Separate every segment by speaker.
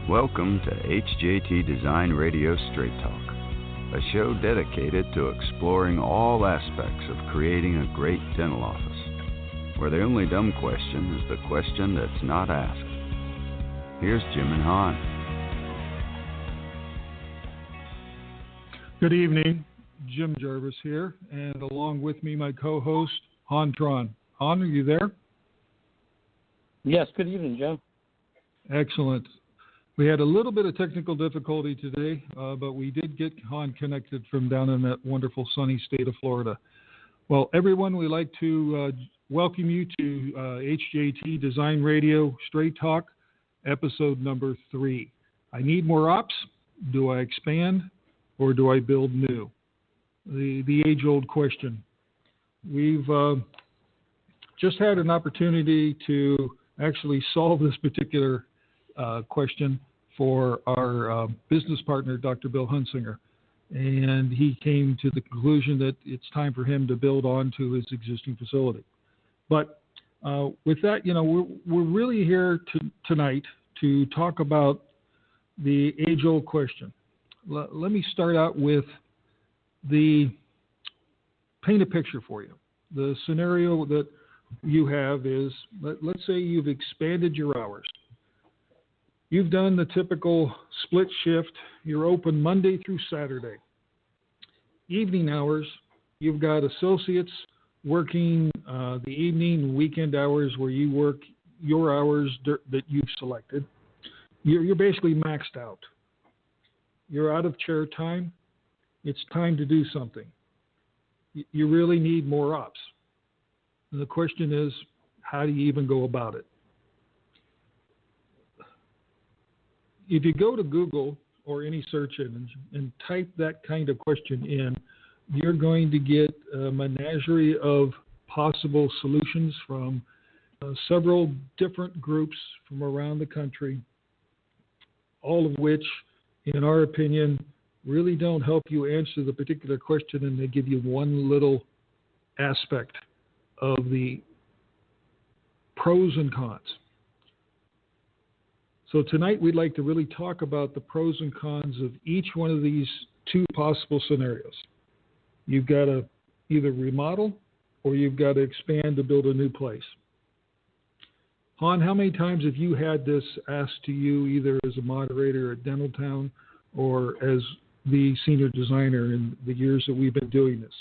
Speaker 1: Welcome to HJT Design Radio Straight Talk, a show dedicated to exploring all aspects of creating a great dental office, where the only dumb question is the question that's not asked. Here's Jim and Han.
Speaker 2: Good evening. Jim Jarvis here, and along with me, my co-host, Han Tron. Han, are you there?
Speaker 3: Yes, good evening, Jim.
Speaker 2: Excellent. We had a little bit of technical difficulty today, but we did get Han connected from down in that wonderful sunny state of Florida. Well, everyone, we'd like to welcome you to HJT Design Radio Straight Talk, episode number 3. I need more ops. Do I expand or do I build new? The age-old question. We've just had an opportunity to actually solve this particular question for our business partner, Dr. Bill Hunsinger. And he came to the conclusion that it's time for him to build on to his existing facility. But with that, we're really here tonight to talk about the age-old question. Let me start out with paint a picture for you. The scenario that you have is, let's say you've expanded your hours. You've done the typical split shift. You're open Monday through Saturday. Evening hours, you've got associates working the evening and weekend hours where you work your hours that you've selected. You're basically maxed out. You're out of chair time. It's time to do something. You really need more ops. And the question is, how do you even go about it? If you go to Google or any search engine and type that kind of question in, you're going to get a menagerie of possible solutions from several different groups from around the country, all of which, in our opinion, really don't help you answer the particular question, and they give you one little aspect of the pros and cons. So tonight we'd like to really talk about the pros and cons of each one of these two possible scenarios. You've got to either remodel or you've got to expand to build a new place. Han, how many times have you had this asked to you either as a moderator at Dental Town or as the senior designer in the years that we've been doing this?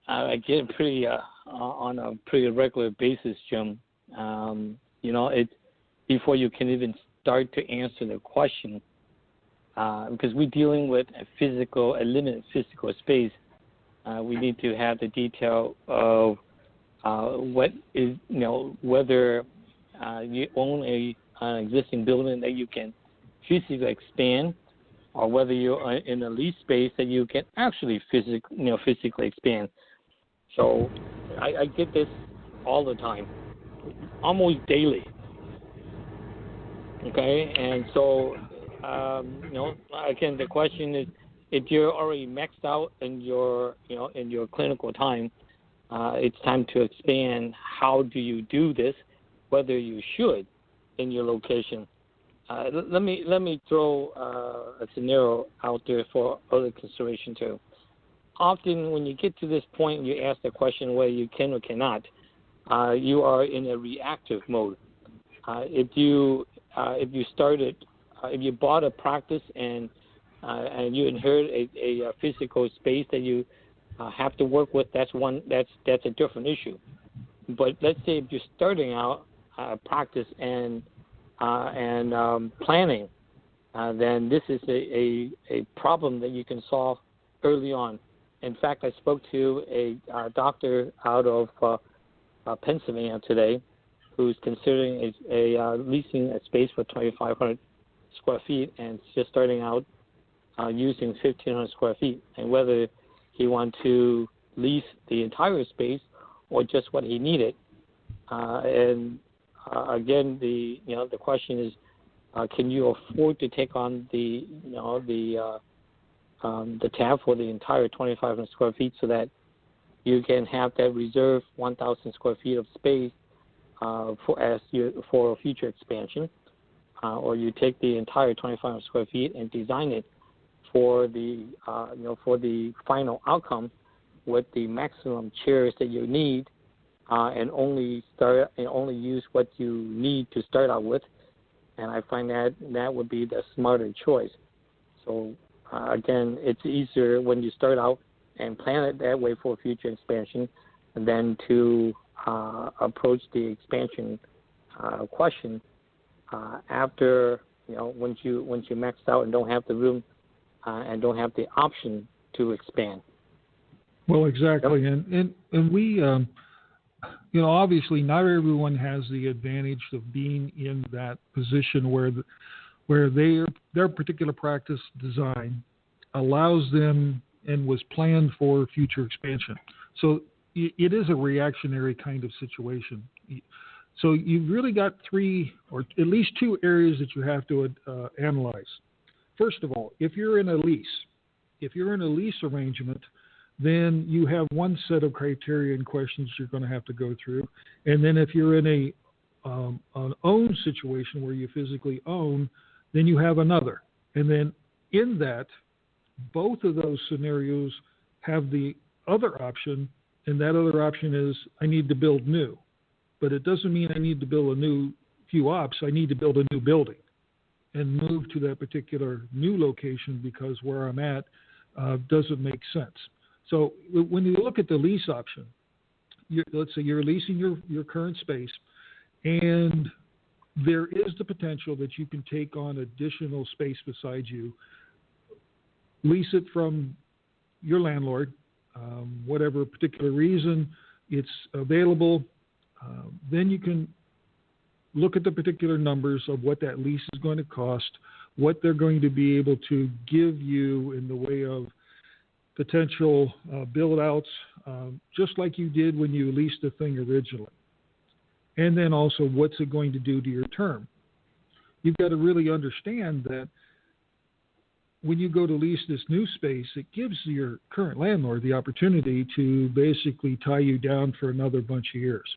Speaker 3: I get it on a pretty regular basis, Jim. Before you can even start to answer the question, because we're dealing with a limited physical space, we need to have the detail of what is, whether you own an existing building that you can physically expand, or whether you're in a lease space that you can actually physically expand. So I get this all the time, almost daily. Okay, and so again, the question is, if you're already maxed out in your clinical time, it's time to expand. How do you do this? Whether you should in your location. Let me throw a scenario out there for other consideration too. Often, when you get to this point, and you ask the question whether you can or cannot, you are in a reactive mode. If you bought a practice and you inherit a physical space that you have to work with, that's a different issue. But let's say if you're starting out practice and planning, then this is a problem that you can solve early on. In fact, I spoke to a doctor out of Pennsylvania today, who's considering leasing a space for 2,500 square feet and just starting out using 1,500 square feet, and whether he wants to lease the entire space or just what he needed. Again, the question is, can you afford to take on the tab for the entire 2,500 square feet so that you can have that reserved 1,000 square feet of space for future expansion, or you take the entire 2,500 square feet and design it for the for the final outcome with the maximum chairs that you need, and only use what you need to start out with. And I find that would be the smarter choice. So again, it's easier when you start out and plan it that way for future expansion, than to approach the expansion question after once you maxed out and don't have the room and don't have the option to expand.
Speaker 2: Well, exactly,
Speaker 3: Yep.
Speaker 2: and we, obviously not everyone has the advantage of being in that position where their particular practice design allows them and was planned for future expansion. So it is a reactionary kind of situation. So you've really got three or at least two areas that you have to analyze. First of all, if you're in a lease arrangement, then you have one set of criteria and questions you're going to have to go through. And then if you're in an own situation where you physically own, then you have another. And then in that, both of those scenarios have the other option, and that other option is I need to build new. But it doesn't mean I need to build a new few ops. I need to build a new building and move to that particular new location because where I'm at doesn't make sense. So when you look at the lease option, let's say you're leasing your current space, and there is the potential that you can take on additional space beside you, lease it from your landlord, whatever particular reason it's available. Then you can look at the particular numbers of what that lease is going to cost, what they're going to be able to give you in the way of potential build-outs, just like you did when you leased the thing originally. And then also, what's it going to do to your term? You've got to really understand that when you go to lease this new space, it gives your current landlord the opportunity to basically tie you down for another bunch of years.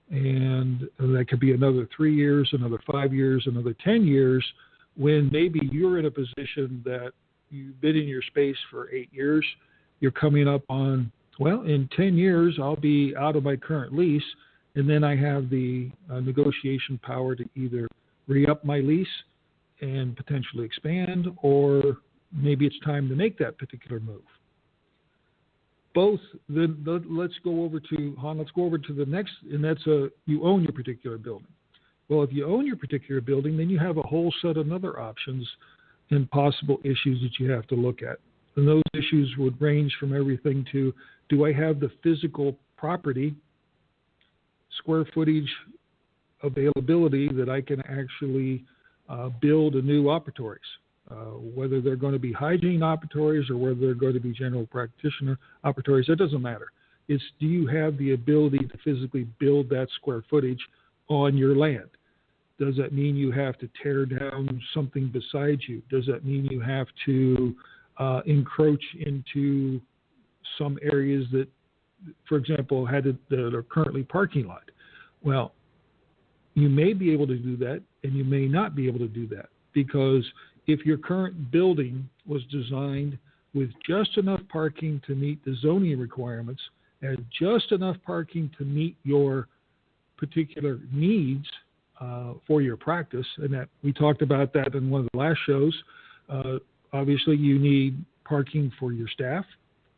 Speaker 2: And that could be another 3 years, another 5 years, another 10 years, when maybe you're in a position that you've been in your space for 8 years. You're coming up on, in 10 years, I'll be out of my current lease, and then I have the negotiation power to either re-up my lease and potentially expand, or maybe it's time to make that particular move. Let's go over to the next, and that's you own your particular building. Well, if you own your particular building, then you have a whole set of other options and possible issues that you have to look at. And those issues would range from everything to, do I have the physical property, square footage availability that I can actually build a new operatories, whether they're going to be hygiene operatories or whether they're going to be general practitioner operatories, that doesn't matter. It's, do you have the ability to physically build that square footage on your land? Does that mean you have to tear down something beside you? Does that mean you have to encroach into some areas that, for example, that are currently parking lot? Well, you may be able to do that, and you may not be able to do that, because if your current building was designed with just enough parking to meet the zoning requirements and just enough parking to meet your particular needs for your practice, and that we talked about that in one of the last shows. Obviously, you need parking for your staff,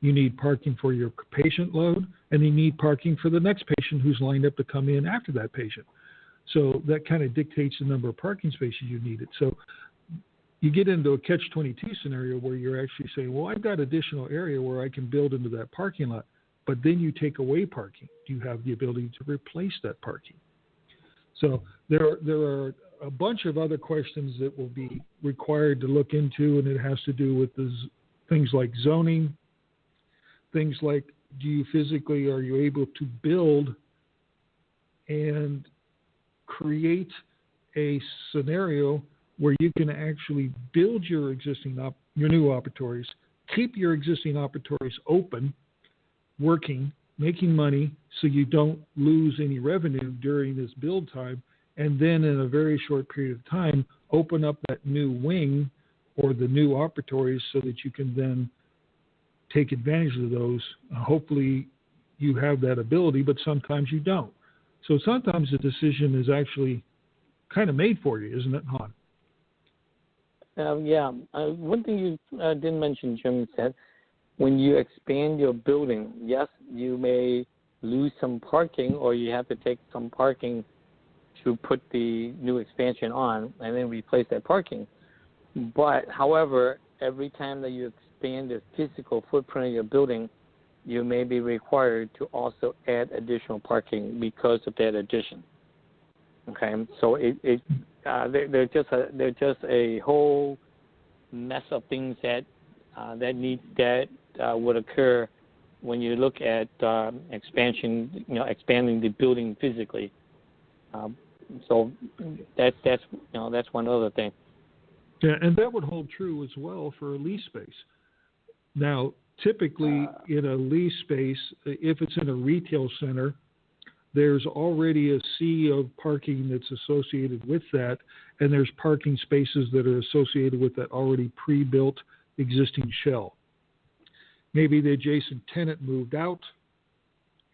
Speaker 2: you need parking for your patient load, and you need parking for the next patient who's lined up to come in after that patient. So that kind of dictates the number of parking spaces you needed. So you get into a catch-22 scenario where you're actually saying, well, I've got additional area where I can build into that parking lot, but then you take away parking. Do you have the ability to replace that parking? So there are a bunch of other questions that will be required to look into, and it has to do with things like zoning, things like, are you able to build and create a scenario where you can actually build your new operatories, keep your existing operatories open, working, making money, so you don't lose any revenue during this build time, and then in a very short period of time, open up that new wing or the new operatories so that you can then take advantage of those. Hopefully you have that ability, but sometimes you don't. So sometimes the decision is actually kind of made for you, isn't it, Han?
Speaker 3: One thing you didn't mention, Jim, is that when you expand your building, yes, you may lose some parking, or you have to take some parking to put the new expansion on and then replace that parking. But, however, every time that you expand the physical footprint of your building, you may be required to also add additional parking because of that addition. Okay, so they're just a whole mess of things that would occur when you look at expansion, expanding the building physically. So that's one other thing.
Speaker 2: Yeah, and that would hold true as well for a lease space. Now, typically in a lease space, if it's in a retail center, there's already a sea of parking that's associated with that, and there's parking spaces that are associated with that already pre-built existing shell. Maybe the adjacent tenant moved out,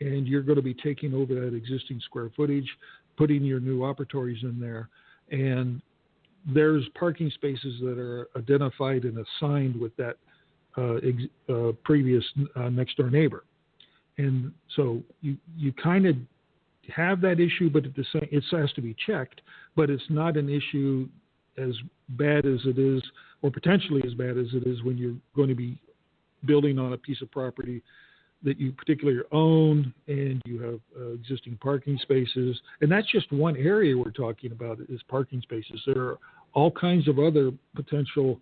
Speaker 2: and you're going to be taking over that existing square footage, putting your new operatories in there, and there's parking spaces that are identified and assigned with that previous next-door neighbor. And so you kind of have that issue, but it has to be checked, but it's not an issue as bad as it is, or potentially as bad as it is when you're going to be building on a piece of property that you particularly own and you have existing parking spaces. And that's just one area we're talking about is parking spaces. There are all kinds of other potential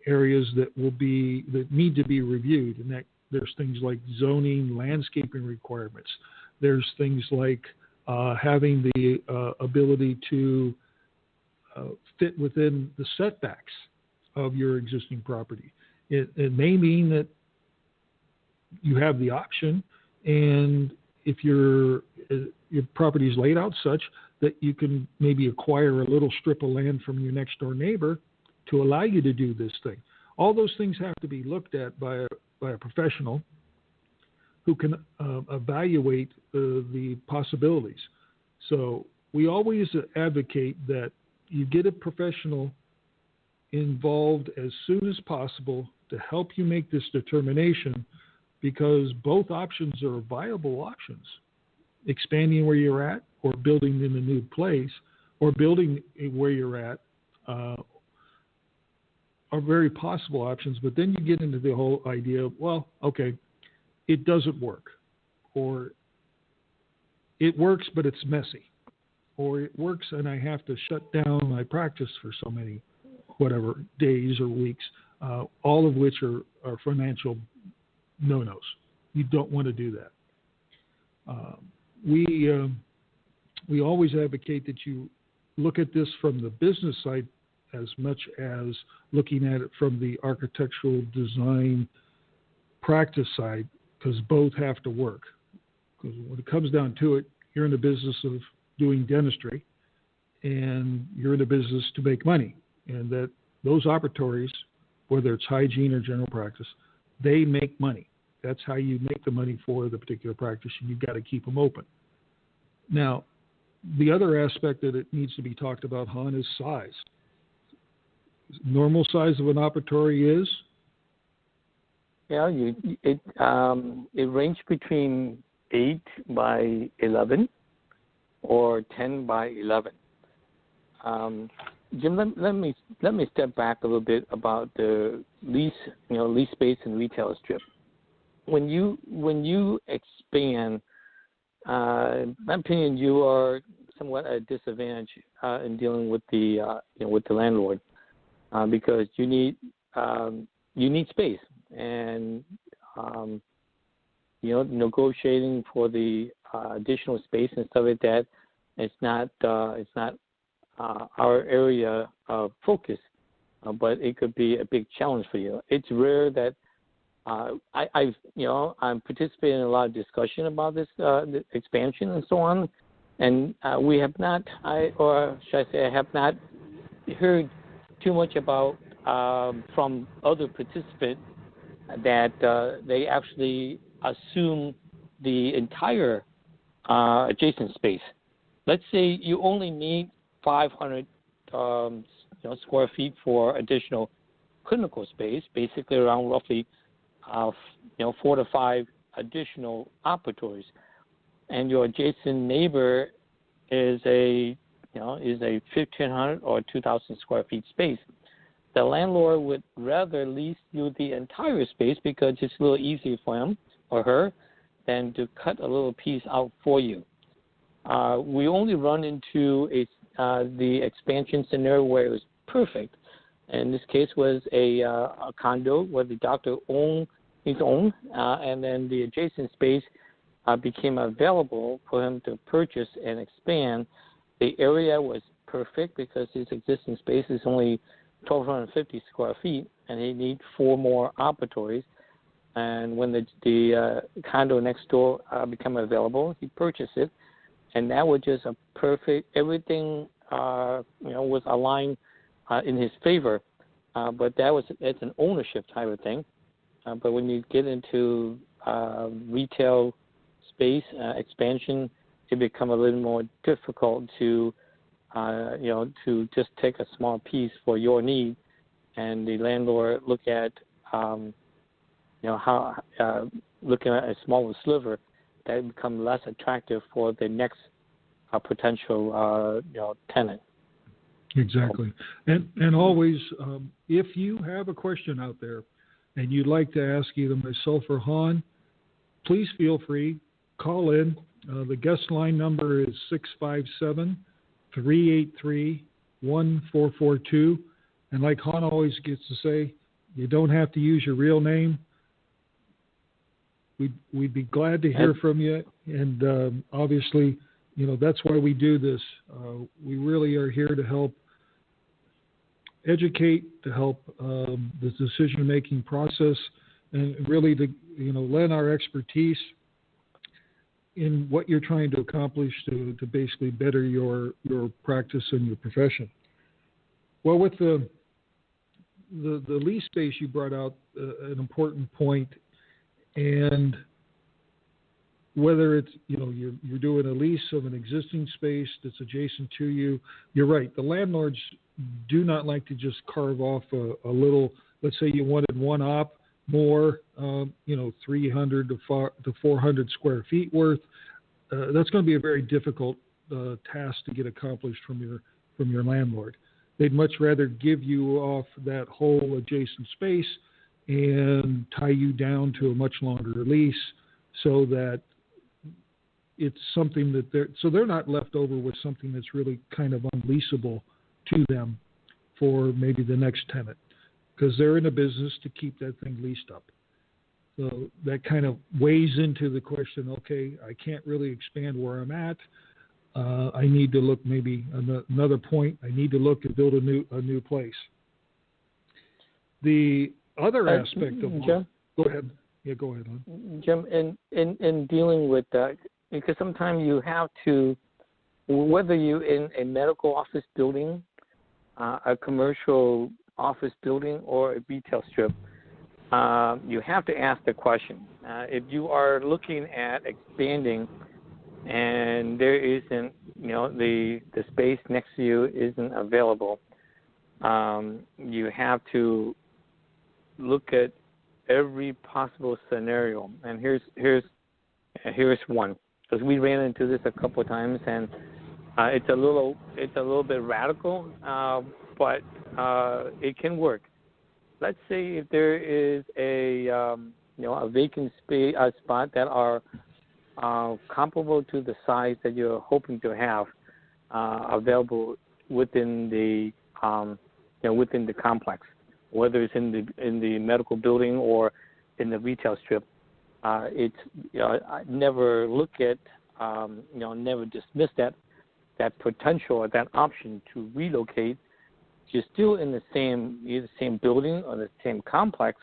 Speaker 2: areas that need to be reviewed, and that there's things like zoning, landscaping requirements. There's things like having the ability to fit within the setbacks of your existing property. It may mean that you have the option, and if your property is laid out such that you can maybe acquire a little strip of land from your next door neighbor to allow you to do this thing. All those things have to be looked at by a professional who can evaluate the possibilities. So we always advocate that you get a professional involved as soon as possible to help you make this determination, because both options are viable options. Expanding where you're at or building in a new place or building where you're at are very possible options. But then you get into the whole idea of, well, okay, it doesn't work, or it works but it's messy, or it works and I have to shut down my practice for so many whatever days or weeks, all of which are financial no-nos. You don't want to do that. We always advocate that you look at this from the business side as much as looking at it from the architectural design practice side, because both have to work. Because when it comes down to it, you're in the business of doing dentistry, and you're in the business to make money. And that those operatories, whether it's hygiene or general practice, they make money. That's how you make the money for the particular practice, and you've got to keep them open. Now, the other aspect that it needs to be talked about, Han, is size. Normal size of an operatory is?
Speaker 3: Yeah, it ranged between 8 by 11 or 10 by 11. Jim, let me step back a little bit about the lease space and retail strip. When you expand, in my opinion, you are somewhat at a disadvantage in dealing with the landlord because you need space, and negotiating for the additional space and stuff like that. It's not our area of focus, but it could be a big challenge for you. It's rare that I'm participating in a lot of discussion about this expansion and so on, And we have not, or should I say, I have not heard too much about from other participants that they actually assume the entire adjacent space. Let's say you only need 500 square feet for additional clinical space, basically around roughly 4 to 5 additional operatories, and your adjacent neighbor is a 1,500 or 2,000 square feet space. The landlord would rather lease you the entire space because it's a little easier for him or her than to cut a little piece out for you. We only run into the expansion scenario where it was perfect. In this case was a condo where the doctor owned his own, and then the adjacent space became available for him to purchase and expand. The area was perfect because his existing space is only 1,250 square feet, and he needs 4 more operatories. And when the condo next door became available, he purchased it, and that was just a perfect. Everything was aligned in his favor, but it's an ownership type of thing. But when you get into retail space expansion, it becomes a little more difficult to just take a small piece for your need, and the landlord look at how looking at a smaller sliver, that become less attractive for the next potential tenant.
Speaker 2: Exactly. And always, if you have a question out there and you'd like to ask either myself or Han, please feel free. Call in. The guest line number is 657-383-1442. And like Han always gets to say, you don't have to use your real name. We'd be glad to hear from you. And obviously, that's why we do this. We really are here to help educate, to help the decision-making process, and really to lend our expertise in what you're trying to accomplish to basically better your practice and your profession. Well, with the lease space, you brought out an important point, and whether it's you're doing a lease of an existing space that's adjacent to you, you're right. The landlords do not like to just carve off a little. Let's say you wanted one op more, 300 to 400 square feet worth. That's going to be a very difficult task to get accomplished from your landlord. They'd much rather give you off that whole adjacent space and tie you down to a much longer lease, so that it's something that they're not left over with something that's really kind of unleasable to them for maybe the next tenant, because they're in a business to keep that thing leased up. So that kind of weighs into the question, okay, I can't really expand where I'm at. I need to look maybe another point. I need to look and build a new place. The other aspect of
Speaker 3: Jim?
Speaker 2: Go ahead. Yeah, go ahead, Lon.
Speaker 3: Jim, in dealing with that, because sometimes you have to, whether you're in a medical office building, a commercial office building, or a retail strip, you have to ask the question. If you are looking at expanding and there isn't, the space next to you isn't available, you have to look at every possible scenario. And here's one, because we ran into this a couple of times, and it's a little bit radical, but it can work. Let's say if there is a vacant spot that are comparable to the size that you're hoping to have available within the complex, whether it's in the medical building or in the retail strip. I never look at never dismiss that potential or that option to relocate. You're still in the same building or the same complex,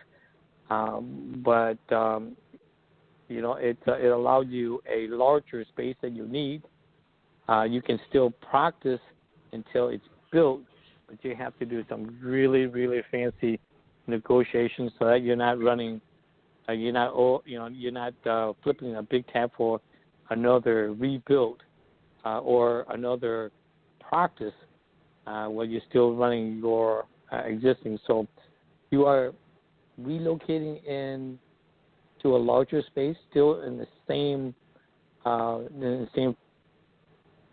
Speaker 3: but it allowed you a larger space that you need, You can still practice until it's built, but you have to do some really, really fancy negotiations so that you're not running, you're not flipping a big tab for another rebuild or another practice where you're still running your existing. So you are relocating into a larger space, still in the same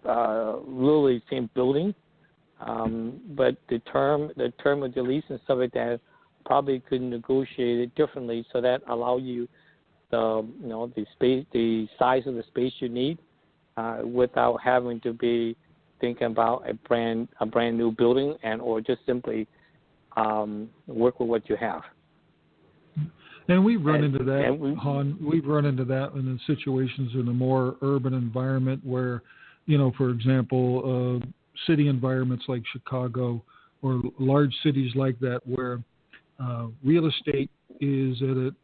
Speaker 3: really same building, but the term of the lease and stuff like that probably could negotiate it differently so that allow you the space, the size of the space you need, without having to be thinking about a brand new building or just simply work with what you have.
Speaker 2: And we've run into that, Han. We've run into that in situations in a more urban environment where, for example, city environments like Chicago or large cities like that where real estate is at an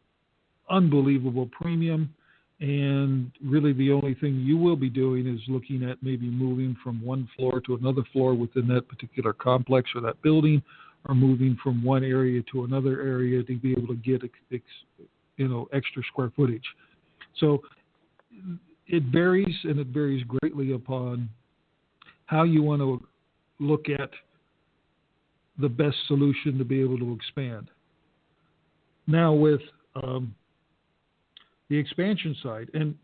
Speaker 2: unbelievable premium, and really the only thing you will be doing is looking at maybe moving from one floor to another floor within that particular complex or that building, or moving from one area to another area to be able to get extra square footage. So it varies, and it varies greatly upon how you want to look at the best solution to be able to expand. Now with the expansion side, and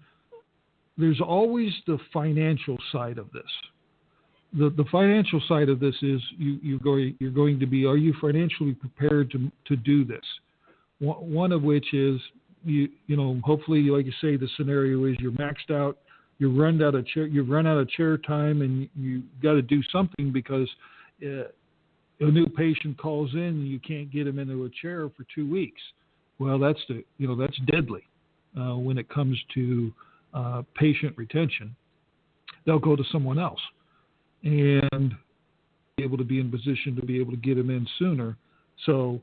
Speaker 2: there's always the financial side of this. The financial side of this is you're going to be, are you financially prepared to do this? One of which is, hopefully, like you say, the scenario is you're maxed out, you've run out of chair time, and you got to do something because a new patient calls in and you can't get him into a chair for 2 weeks. Well, that's deadly when it comes to patient retention. They'll go to someone else and be able to be in position to be able to get them in sooner. So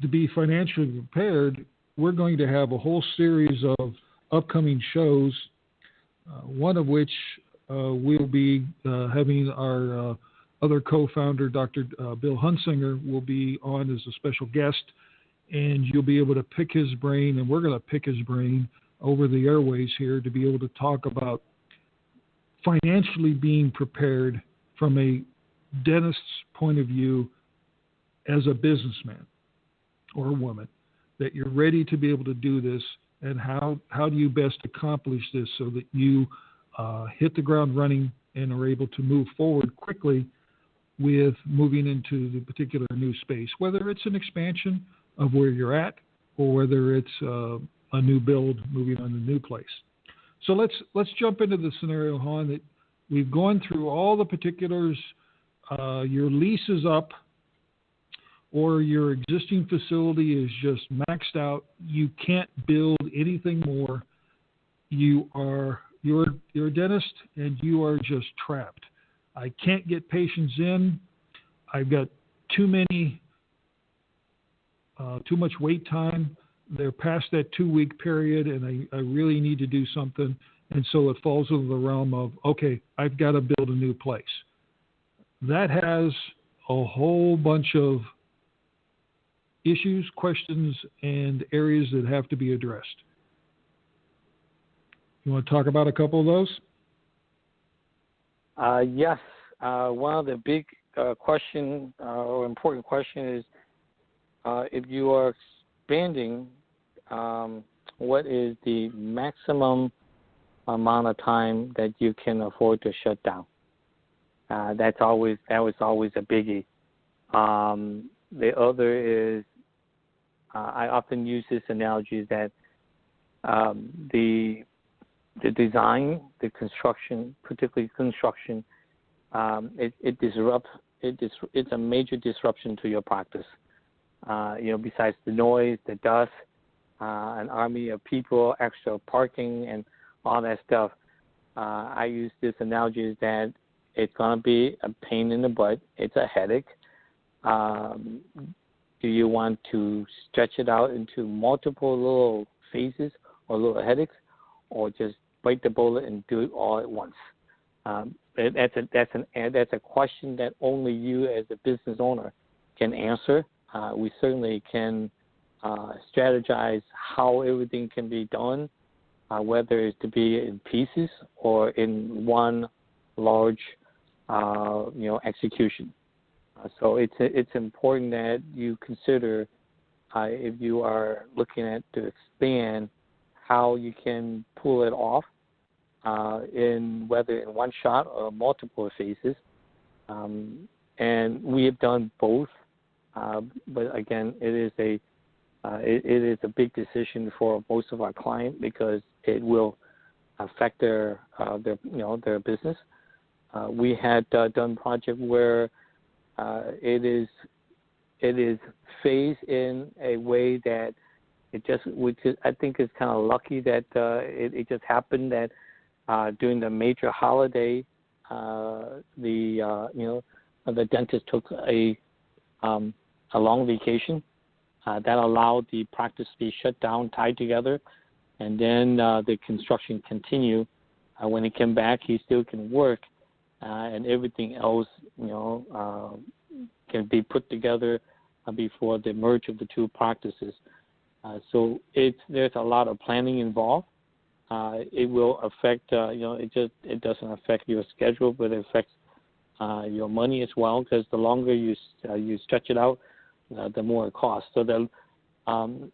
Speaker 2: to be financially prepared, we're going to have a whole series of upcoming shows, one of which we'll be having our other co-founder, Dr. Bill Hunsinger, will be on as a special guest, and you'll be able to pick his brain, and we're going to pick his brain over the airways here to be able to talk about financially being prepared from a dentist's point of view as a businessman or a woman, that you're ready to be able to do this, and how do you best accomplish this so that you hit the ground running and are able to move forward quickly with moving into the particular new space, whether it's an expansion of where you're at or whether it's a new build moving on a new place. So let's jump into the scenario, Han, that we've gone through all the particulars. Your lease is up, or your existing facility is just maxed out. You can't build anything more. You're a dentist, and you are just trapped. I can't get patients in. I've got too much wait time. They're past that 2-week period, and I really need to do something. And so it falls into the realm of, okay, I've got to build a new place. That has a whole bunch of issues, questions, and areas that have to be addressed. You want to talk about a couple of those?
Speaker 3: Yes. One of the big question or important question is if you are expanding, what is the maximum amount of time that you can afford to shut down? That was always a biggie. The other is I often use this analogy that the design, the construction, particularly construction, it disrupts. It's a major disruption to your practice. Besides the noise, the dust, an army of people, extra parking, and all that stuff. I use this analogy that it's going to be a pain in the butt. It's a headache. Do you want to stretch it out into multiple little phases or little headaches, or just bite the bullet and do it all at once? That's a question that only you as a business owner can answer. We certainly can strategize how everything can be done, whether it's to be in pieces or in one large, execution. So it's important that you consider if you are looking at to expand how you can pull it off in whether in one shot or multiple phases. And we have done both, but again, it is a big decision for most of our clients because it will affect their business. We had done project where it is phased in a way that I think it's kind of lucky that it just happened that during the major holiday, the dentist took a long vacation that allowed the practice to be shut down, tied together, and then the construction continued. When he came back, he still can work, and everything else, can be put together before the merge of the two practices. So there's a lot of planning involved. It will affect, it doesn't affect your schedule, but it affects your money as well, because the longer you stretch it out, the more it costs. So that,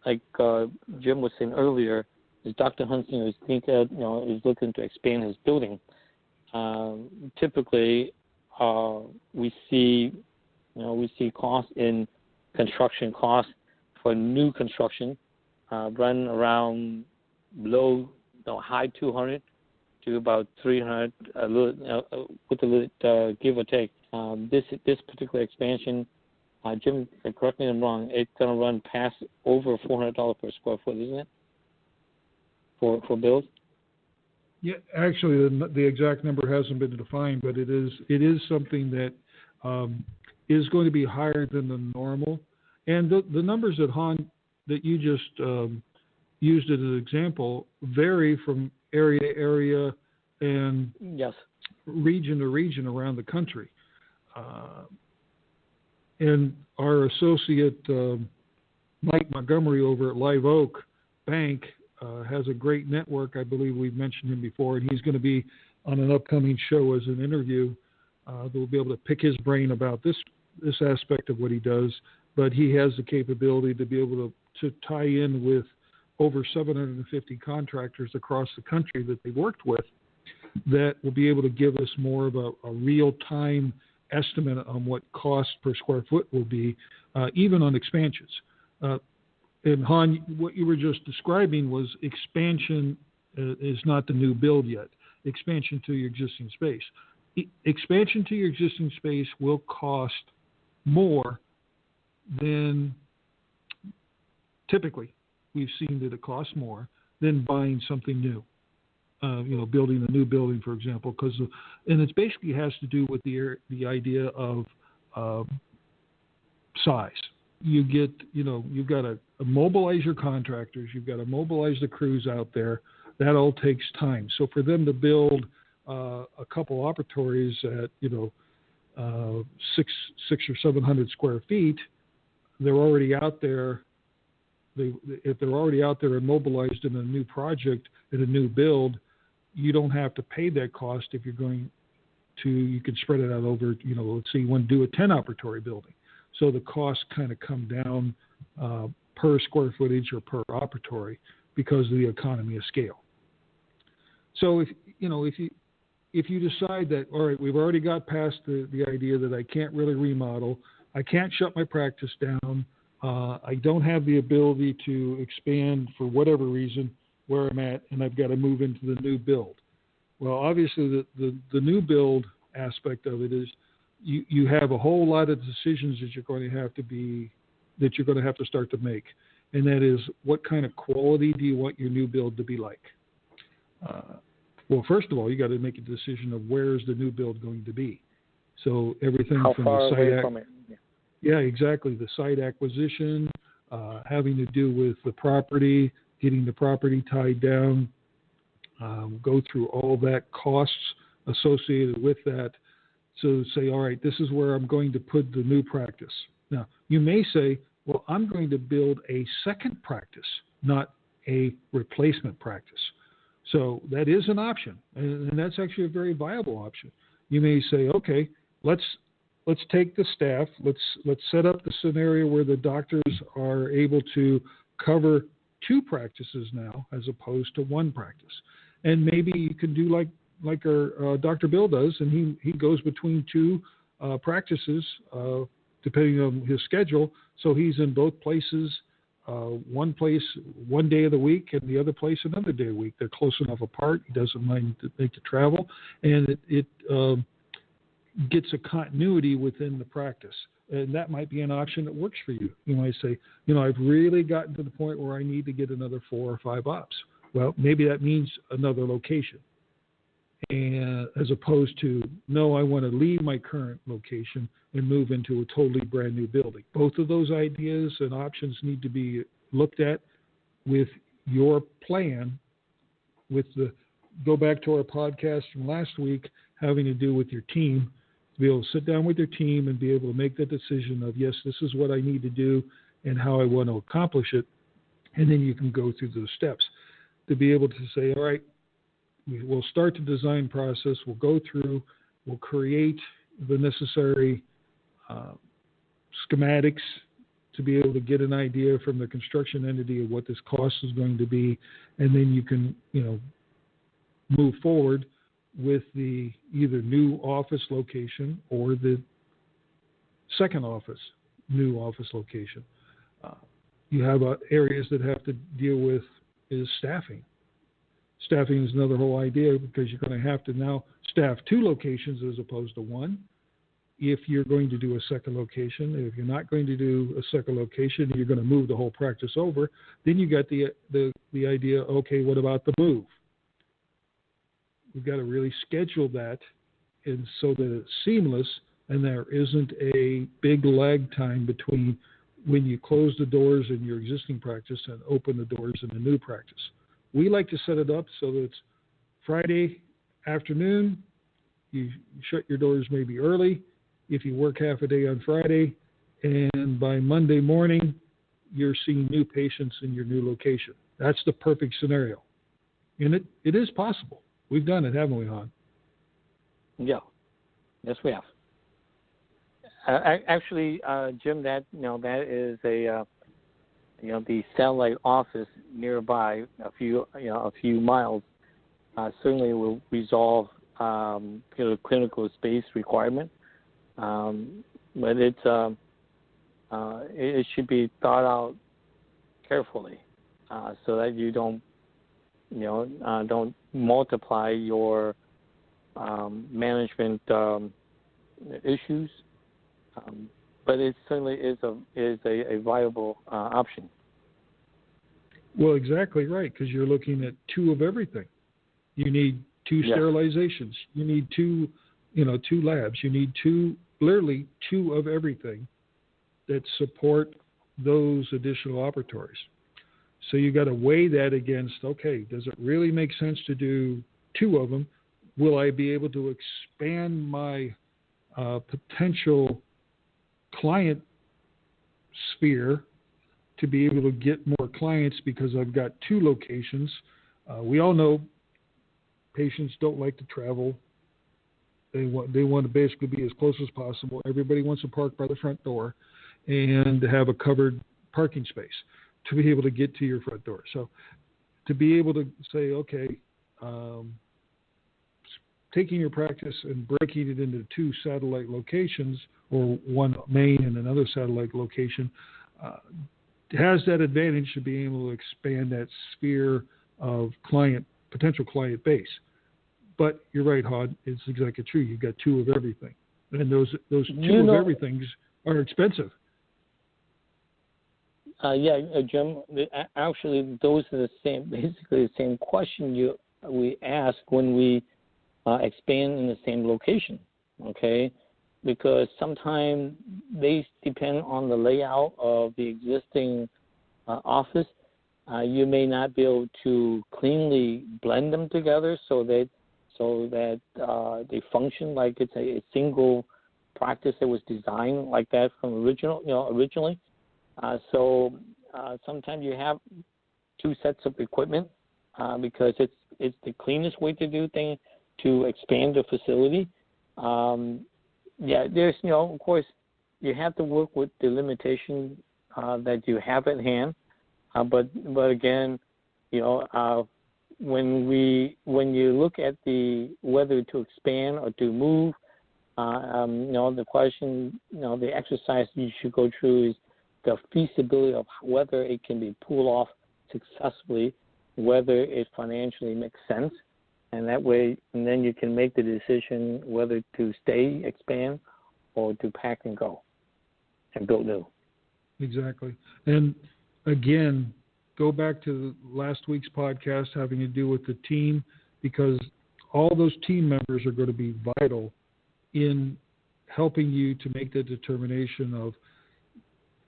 Speaker 3: like Jim was saying earlier, is Dr. Hunsinger is looking to expand his building. Typically, we see costs in construction costs for new construction run around high 200 to about 300, with a little give or take. This particular expansion, Jim, correct me if I'm wrong, it's going to run past over $400 per square foot, isn't it? For build?
Speaker 2: Yeah, actually, the exact number hasn't been defined, but it is something that is going to be higher than the normal. And the numbers that you just used as an example vary from area to area and
Speaker 3: yes,
Speaker 2: region to region around the country. And our associate Mike Montgomery over at Live Oak Bank has a great network. I believe we've mentioned him before, and he's going to be on an upcoming show as an interview. We'll be able to pick his brain about this aspect of what he does. But he has the capability to be able to tie in with over 750 contractors across the country that they worked with that will be able to give us more of a real-time estimate on what cost per square foot will be, even on expansions. And Han, what you were just describing was expansion is not the new build yet. Expansion to your existing space. Expansion to your existing space will cost more than typically. We've seen that it costs more than buying something new. Building a new building, for example, and it basically has to do with the idea of size. You've got to mobilize your contractors. You've got to mobilize the crews out there. That all takes time. So for them to build a couple operatories at 600 or 700 square feet, they're already out there. If they're already out there and mobilized in a new project, in a new build, you don't have to pay that cost if you're going to, you can spread it out over, let's say you want to do a 10 operatory building. So the costs kind of come down per square footage or per operatory because of the economy of scale. So if you decide that, all right, we've already got past the idea that I can't really remodel, I can't shut my practice down, I don't have the ability to expand for whatever reason where I'm at, and I've got to move into the new build. Well, obviously the new build aspect of it is you have a whole lot of decisions that you're going to have to start to make, and that is, what kind of quality do you want your new build to be like? Well, first of all, you got to make a decision of where is the new build going to be. So everything
Speaker 3: how
Speaker 2: from
Speaker 3: far
Speaker 2: the
Speaker 3: away from it?
Speaker 2: Yeah, exactly. The site acquisition, having to do with the property, getting the property tied down, go through all that costs associated with that. So say, all right, this is where I'm going to put the new practice. Now, you may say, well, I'm going to build a second practice, not a replacement practice. So that is an option, and that's actually a very viable option. You may say, okay, let's take the staff, let's set up the scenario where the doctors are able to cover two practices now as opposed to one practice. And maybe you could do like our Dr. Bill does, and he goes between two practices depending on his schedule. So he's in both places, one place one day of the week and the other place another day of the week. They're close enough apart. He doesn't mind to make the travel, and it gets a continuity within the practice. And that might be an option that works for you. You might say, I've really gotten to the point where I need to get another 4 or 5 ops. Well, maybe that means another location. And as opposed to, no, I want to leave my current location and move into a totally brand new building. Both of those ideas and options need to be looked at with your plan. Go back to our podcast from last week, having to do with your team, to be able to sit down with your team and be able to make that decision of, yes, this is what I need to do and how I want to accomplish it. And then you can go through those steps to be able to say, all right, we'll start the design process. We'll go through. We'll create the necessary schematics to be able to get an idea from the construction entity of what this cost is going to be, and then you can, move forward with the either new office location or the second new office location. You have areas that have to deal with is staffing. Staffing is another whole idea because you're going to have to now staff 2 locations as opposed to 1. If you're going to do a second location, and if you're not going to do a second location, you're going to move the whole practice over. Then you got the idea. Okay, what about the move? We've got to really schedule that, and so that it's seamless, and there isn't a big lag time between when you close the doors in your existing practice and open the doors in the new practice. We like to set it up so that it's Friday afternoon. You shut your doors maybe early if you work half a day on Friday, and by Monday morning, you're seeing new patients in your new location. That's the perfect scenario. And it is possible. We've done it, haven't we, Han?
Speaker 3: Yeah. Yes, we have. Actually, Jim, that is a the satellite office nearby, a few miles, certainly will resolve clinical space requirement. But it should be thought out carefully, so that you don't multiply your management issues. But it certainly is a viable option.
Speaker 2: Well, exactly right, because you're looking at 2 of everything. You need 2 sterilizations. You need 2 labs. You need literally 2 of everything that support those additional operatories. So you got to weigh that against, okay, does it really make sense to do 2 of them? Will I be able to expand my potential client sphere to be able to get more clients because I've got 2 locations? We all know patients don't like to travel. They want to basically be as close as possible. Everybody wants to park by the front door and have a covered parking space to be able to get to your front door. So to be able to say, okay, taking your practice and breaking it into 2 satellite locations, or 1 main and another satellite location, has that advantage to being able to expand that sphere of potential client base. But you're right, Hod. It's exactly true. You've got 2 of everything, and those 2 of everythings are expensive.
Speaker 3: Jim. Actually, those are basically the same question we ask when we expand in the same location. Okay, because sometimes they depend on the layout of the existing office. You may not be able to cleanly blend them together so that so that they function like it's a single practice that was designed like that from originally. So sometimes you have two sets of equipment because it's the cleanest way to do things to expand the facility. There's of course you have to work with the limitation that you have at hand. But again, when you look at whether to expand or to move, the question, the exercise you should go through is the feasibility of whether it can be pulled off successfully, whether it financially makes sense, and that way, and then you can make the decision whether to stay, expand, or to pack and go and build new.
Speaker 2: Exactly. And again, go back to last week's podcast having to do with the team, because all those team members are going to be vital in helping you to make the determination of,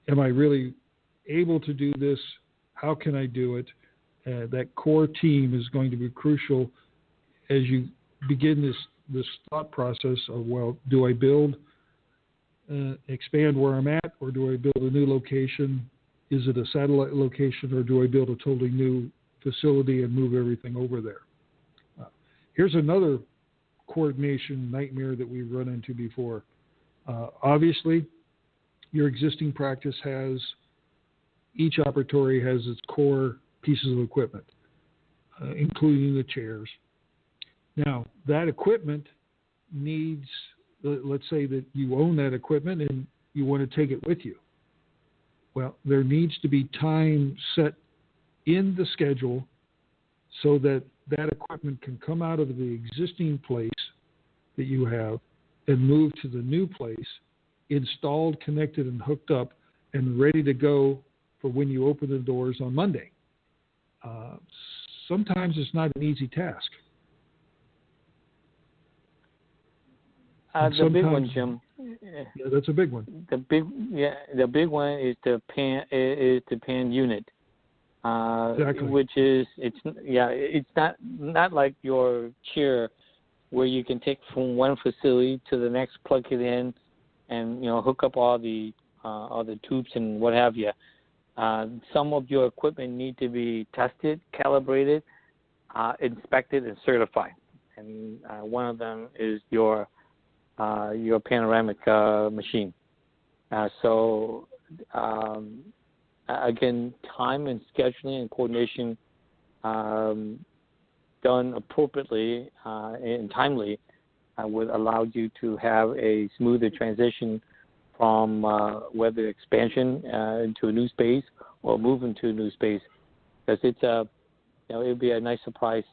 Speaker 2: am I really able to do this? How can I do it? That core team is going to be crucial as you begin this thought process of, well, do I build, expand where I'm at, or do I build a new location? Is it a satellite location, or do I build a totally new facility and move everything over there? Here's another coordination nightmare that we've run into before. Obviously, your existing practice each operatory has its core pieces of equipment, including the chairs. Now, that equipment needs, let's say that you own that equipment and you want to take it with you. Well, there needs to be time set in the schedule so that that equipment can come out of the existing place that you have and move to the new place, installed, connected, and hooked up, and ready to go for when you open the doors on Monday. Sometimes it's not an easy task.
Speaker 3: The big one, Jim.
Speaker 2: Yeah, that's a big one.
Speaker 3: The big one is the pan unit,
Speaker 2: exactly.
Speaker 3: Which is it's not like your chair where you can take from one facility to the next, plug it in, and hook up all the tubes and what have you. Some of your equipment need to be tested, calibrated, inspected, and certified. And one of them is your panoramic machine. Again, time and scheduling and coordination done appropriately and timely would allow you to have a smoother transition from whether expansion into a new space or move into a new space, because it would be a nice surprise,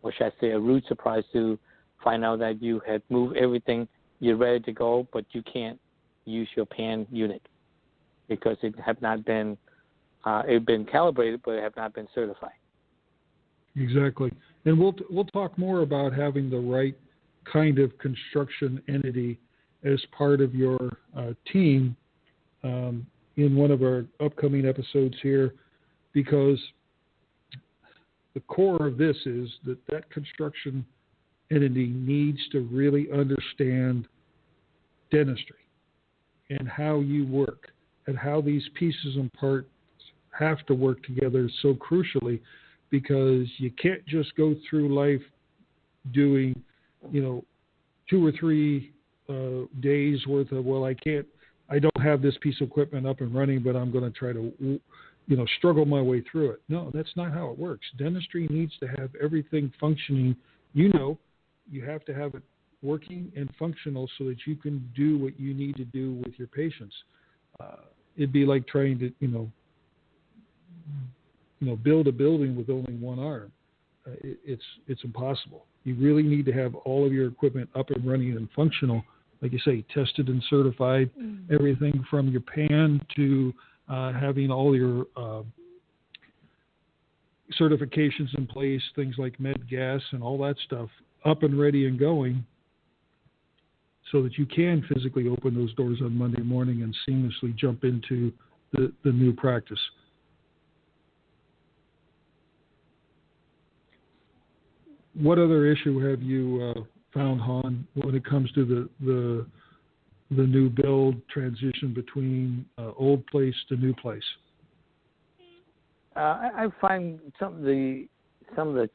Speaker 3: or should I say a rude surprise, to find out that you had moved everything, you're ready to go, but you can't use your pan unit because it had not been been calibrated, but it have not been certified.
Speaker 2: Exactly, and we'll talk more about having the right kind of construction entity as part of your team in one of our upcoming episodes here, because the core of this is that construction entity needs to really understand dentistry and how you work and how these pieces and parts have to work together so crucially, because you can't just go through life doing, 2 or 3 days worth of, I don't have this piece of equipment up and running, but I'm going to try to, struggle my way through it. No, that's not how it works. Dentistry needs to have everything functioning. You have to have it working and functional so that you can do what you need to do with your patients. It'd be like trying to, build a building with only one arm. It's impossible. You really need to have all of your equipment up and running and functional, like you say, tested and certified. Everything from your pan to having all your certifications in place, things like med gas and all that stuff up and ready and going, so that you can physically open those doors on Monday morning and seamlessly jump into the new practice. what other issue have you found, Han, when it comes to the new build transition between old place to new place?
Speaker 3: I find some of the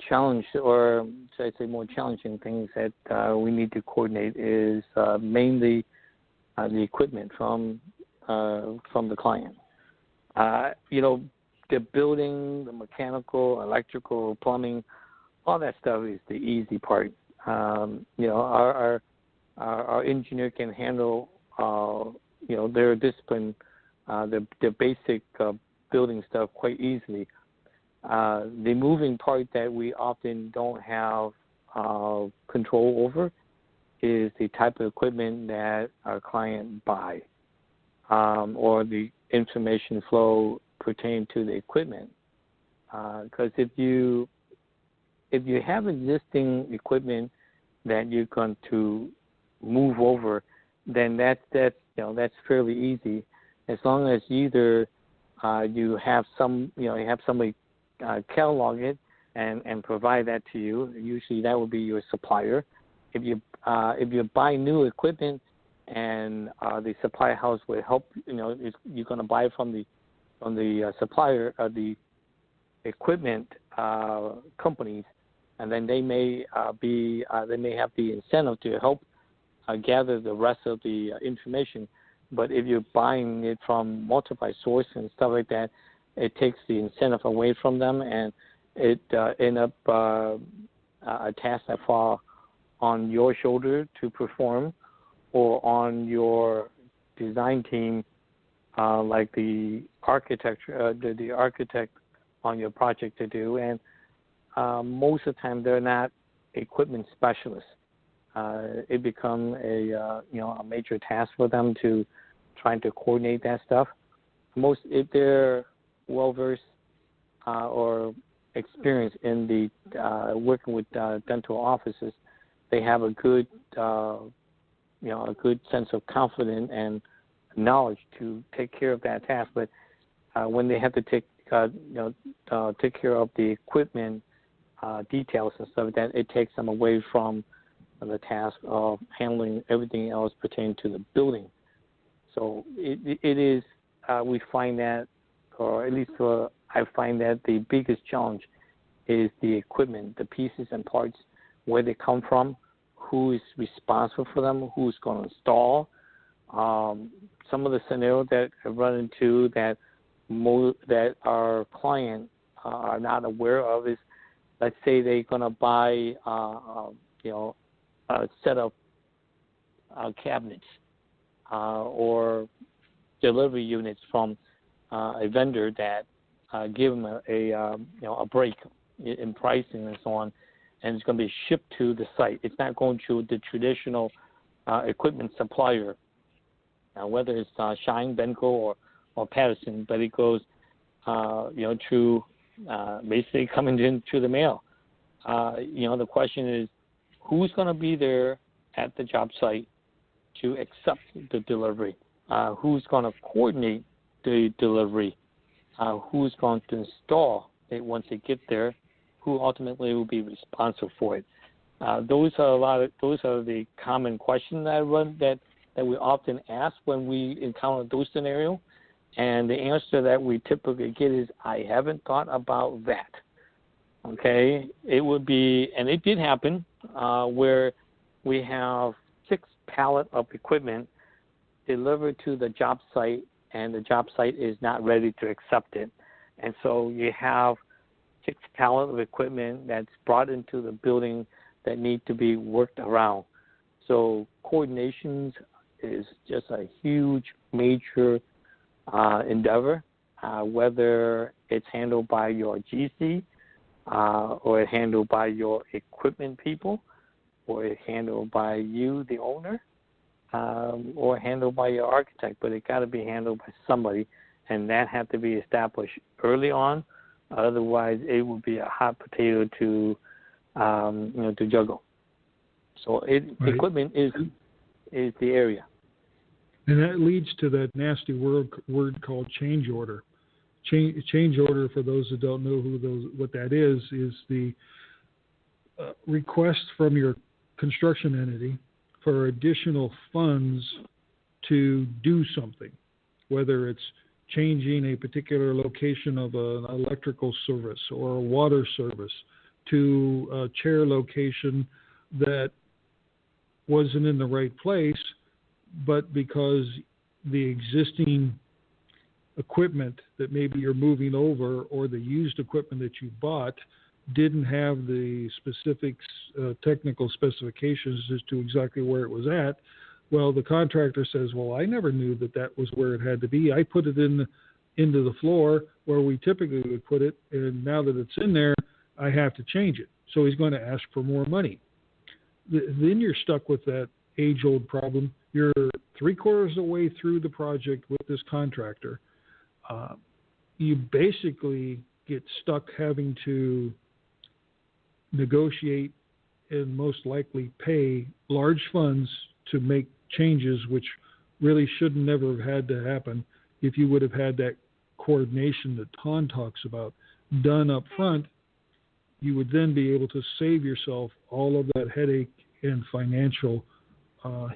Speaker 3: challenge, or should I say more challenging things that we need to coordinate is mainly the equipment from the client. The building, the mechanical, electrical, plumbing, all that stuff is the easy part. Our engineer can handle their discipline, the basic building stuff quite easily. The moving part that we often don't have control over is the type of equipment that our client buy, or the information flow pertaining to the equipment. Because if you have existing equipment that you're going to move over, then that's fairly easy, as long as either you have somebody catalog it and provide that to you. Usually that would be your supplier. If you buy new equipment and the supply house will help, you're going to buy from the supplier of the equipment companies, and then they may have the incentive to help gather the rest of the information. But if you're buying it from multiple sources and stuff like that, it takes the incentive away from them, and it ends up a task that falls on your shoulder to perform, or on your design team, like the architecture, the architect on your project to do. And most of the time, they're not equipment specialists. It becomes a major task for them to trying to coordinate that stuff. If they're well versed or experienced in the working with dental offices, they have a good sense of confidence and knowledge to take care of that task. But when they have to take care of the equipment details and stuff like that, it takes them away from the task of handling everything else pertaining to the building. So it is, we find that, or at least I find that the biggest challenge is the equipment, the pieces and parts, where they come from, who is responsible for them, who's going to install. Some of the scenarios that I've run into that our client are not aware of is, let's say they're going to buy a set of cabinets or delivery units from a vendor that give them a break in pricing and so on, and it's going to be shipped to the site. It's not going to the traditional equipment supplier, whether it's Shine, Benco, or Patterson, but it goes through basically coming in through the mail. The question is, who's going to be there at the job site to accept the delivery? Who's going to coordinate the delivery? Who's going to install it once they get there? Who ultimately will be responsible for it? Those are the common questions that we often ask when we encounter those scenarios. And the answer that we typically get is, I haven't thought about that. Okay, it would be, and it did happen, where we have 6 pallets of equipment delivered to the job site, and the job site is not ready to accept it. And so you have 6 pallets of equipment that's brought into the building that need to be worked around. So coordination is just a huge, major endeavor, whether it's handled by your GC, or it's handled by your equipment people, or it's handled by you, the owner, or handled by your architect. But it got to be handled by somebody, and that had to be established early on. Otherwise, it would be a hot potato to juggle. So right. Equipment is the area.
Speaker 2: And that leads to that nasty word called change order. Change order, for those that don't know what that is the request from your construction entity for additional funds to do something, whether it's changing a particular location of an electrical service or a water service to a chair location that wasn't in the right place, but because the existing equipment that maybe you're moving over or the used equipment that you bought didn't have the specific technical specifications as to exactly where it was at. Well, the contractor says, well, I never knew that was where it had to be. I put it into the floor where we typically would put it, and now that it's in there, I have to change it. So he's going to ask for more money. Then you're stuck with that age-old problem. You're 3/4 of the way through the project with this contractor. You basically get stuck having to negotiate and most likely pay large funds to make changes, which really should never have had to happen if you would have had that coordination that Ton talks about done up front. You would then be able to save yourself all of that headache and financial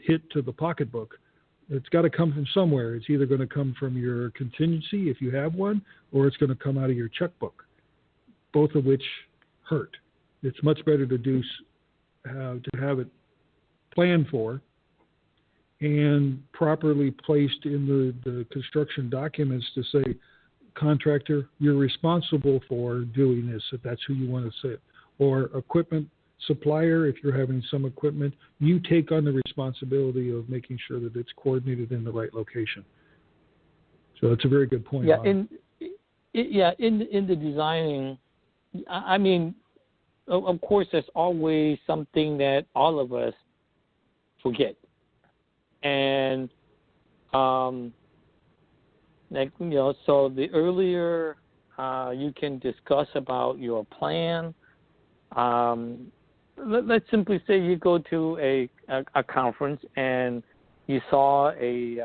Speaker 2: hit to the pocketbook. It's got to come from somewhere. It's either going to come from your contingency, if you have one, or it's going to come out of your checkbook, both of which hurt. It's much better to have it planned for and properly placed in the construction documents to say, contractor, you're responsible for doing this, if that's who you want to say it. Or equipment supplier, if you're having some equipment, you take on the responsibility of making sure that it's coordinated in the right location. So that's a very good point.
Speaker 3: Yeah, in the designing, I mean, of course, there's always something that all of us forget. And, so the earlier you can discuss about your plan, let's simply say you go to a conference and you saw a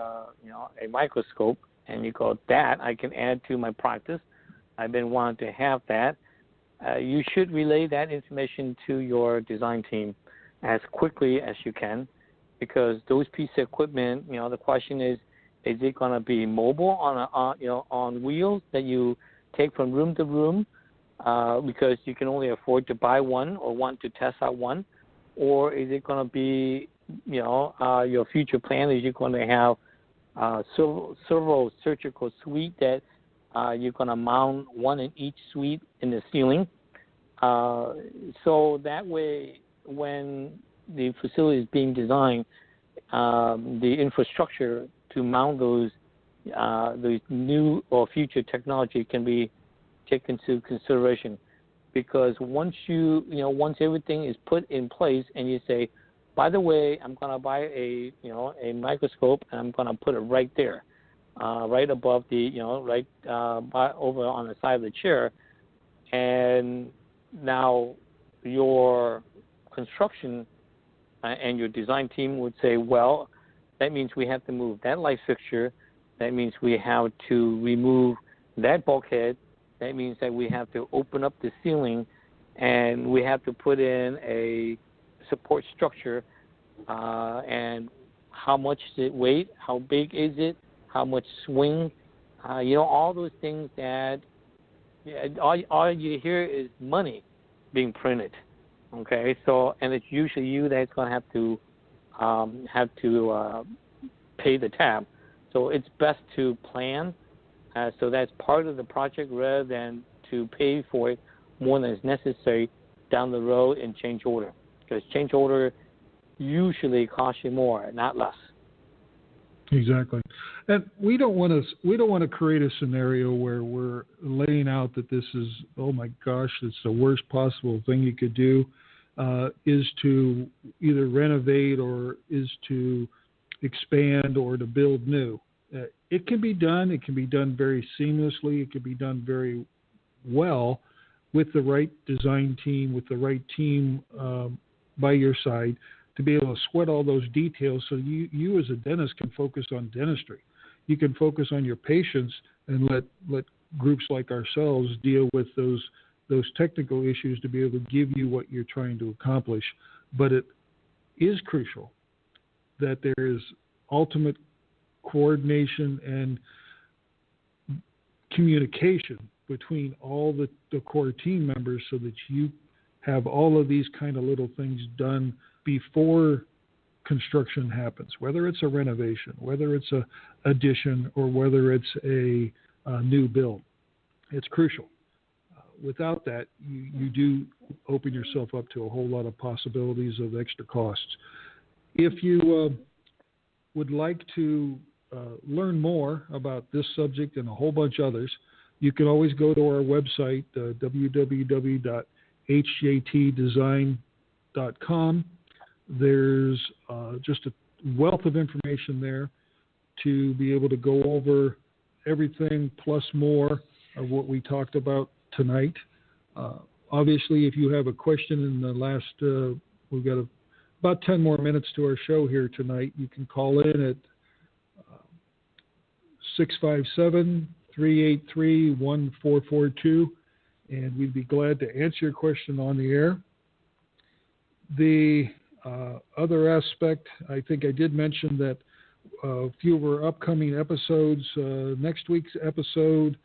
Speaker 3: microscope and you go, that I can add to my practice. I've been wanting to have that. You should relay that information to your design team as quickly as you can, because those pieces of equipment, the question is it going to be mobile on wheels that you take from room to room because you can only afford to buy one or want to test out one, or is it going to be, your future plan is you're going to have several surgical suite that you're going to mount one in each suite in the ceiling. So that way, when the facility is being designed, the infrastructure to mount those new or future technology can be taken into consideration. Because once once everything is put in place and you say, by the way, I'm going to buy a microscope and I'm going to put it right there, right above the, over on the side of the chair, and now your construction and your design team would say, well, that means we have to move that light fixture. That means we have to remove that bulkhead. That means that we have to open up the ceiling and we have to put in a support structure. And how much does it weigh? How big is it? How much swing? All those things that all you hear is money being printed. Okay, so, and it's usually you that's going to have to pay the tab. So it's best to plan. So that's part of the project rather than to pay for it more than is necessary down the road in change order. Because change order usually costs you more, not less.
Speaker 2: Exactly. And we don't want to create a scenario where we're laying out that this is, oh my gosh, it's the worst possible thing you could do, is to either renovate or is to expand or to build new. It can be done. It can be done very seamlessly. It can be done very well with the right design team, with the right team by your side, to be able to sweat all those details so you as a dentist can focus on dentistry. You can focus on your patients and let groups like ourselves deal with those those technical issues to be able to give you what you're trying to accomplish. But it is crucial that there is ultimate coordination and communication between all the core team members so that you have all of these kind of little things done before construction happens, whether it's a renovation, whether it's a addition, or whether it's a new build. It's crucial. Without that, you do open yourself up to a whole lot of possibilities of extra costs. If you would like to learn more about this subject and a whole bunch of others, you can always go to our website, www.hjtdesign.com. There's just a wealth of information there to be able to go over everything plus more of what we talked about tonight. Obviously, if you have a question in the last, we've got about 10 more minutes to our show here tonight, you can call in at 657-383-1442, and we'd be glad to answer your question on the air. The other aspect, I think I did mention that a few of our upcoming episodes, next week's episode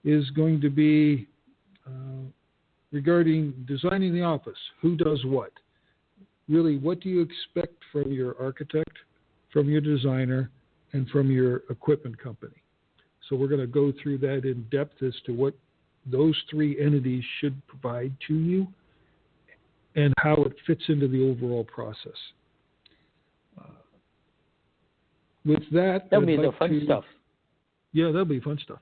Speaker 2: is going to be regarding designing the office. Who does what? Really, what do you expect from your architect, from your designer, and from your equipment company? So we're going to go through that in depth as to what those three entities should provide to you and how it fits into the overall process. With that,
Speaker 3: that'll be the fun stuff.
Speaker 2: Yeah, that'll be fun stuff.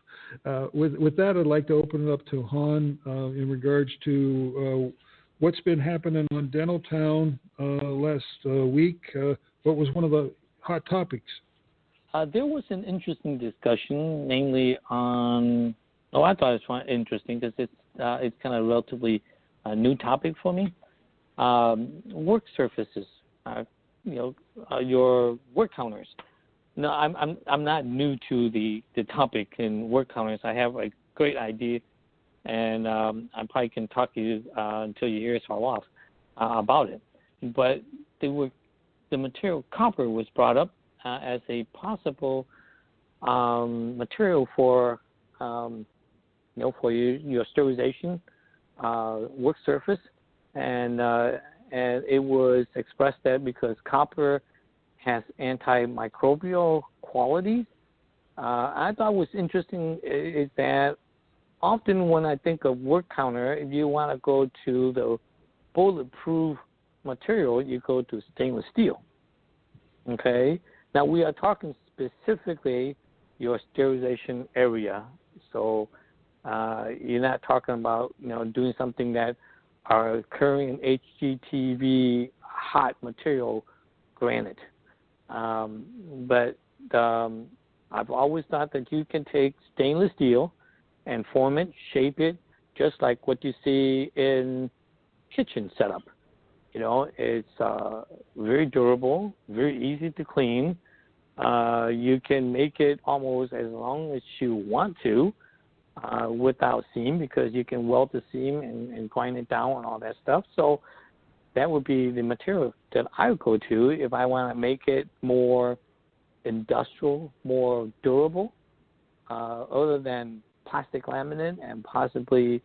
Speaker 2: With that, I'd like to open it up to Han in regards to what's been happening on Dentaltown last week. What was one of the hot topics?
Speaker 3: There was an interesting discussion, namely on. I thought it was interesting because it's kind of a relatively new topic for me. Work surfaces, your work counters. No, I'm not new to the topic in work counters. I have a great idea, and I probably can talk to you until your ears fall off about it. But the material copper was brought up as a possible material for for your sterilization work surface, and it was expressed that because copper has antimicrobial qualities. I thought was interesting is that often when I think of work counter, if you want to go to the bulletproof material, you go to stainless steel. Okay? Now we are talking specifically your sterilization area. So you're not talking about doing something that are occurring in HGTV hot material, granite. But I've always thought that you can take stainless steel and form it, shape it, just like what you see in kitchen setup. It's very durable, very easy to clean. You can make it almost as long as you want to without seam, because you can weld the seam and grind it down and all that stuff. So that would be the material that I would go to if I want to make it more industrial, more durable, other than plastic laminate and possibly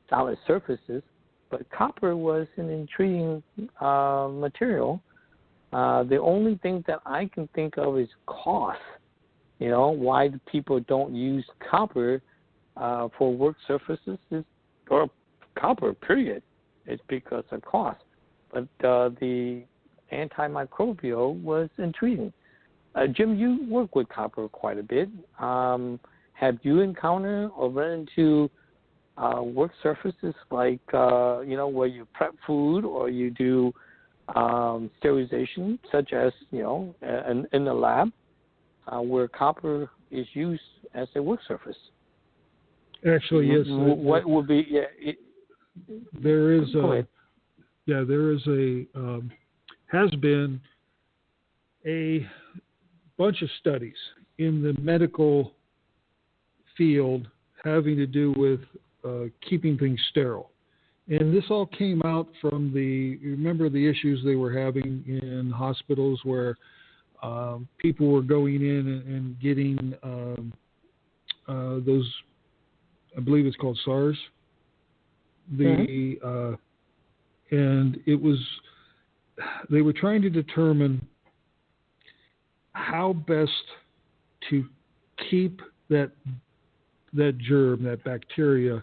Speaker 3: solid surfaces. But copper was an intriguing material. The only thing that I can think of is cost. Why do people don't use copper for work surfaces or copper, period. It's because of cost. But the antimicrobial was intriguing. Jim, you work with copper quite a bit. Have you encountered or run into work surfaces like, where you prep food or you do sterilization, such as, in the lab, where copper is used as a work surface?
Speaker 2: Actually, yes.
Speaker 3: What would be,
Speaker 2: there is
Speaker 3: go ahead.
Speaker 2: Yeah, there is has been a bunch of studies in the medical field having to do with keeping things sterile. And this all came out from remember the issues they were having in hospitals where people were going in and getting those, I believe it's called SARS. And it was, they were trying to determine how best to keep that germ, that bacteria,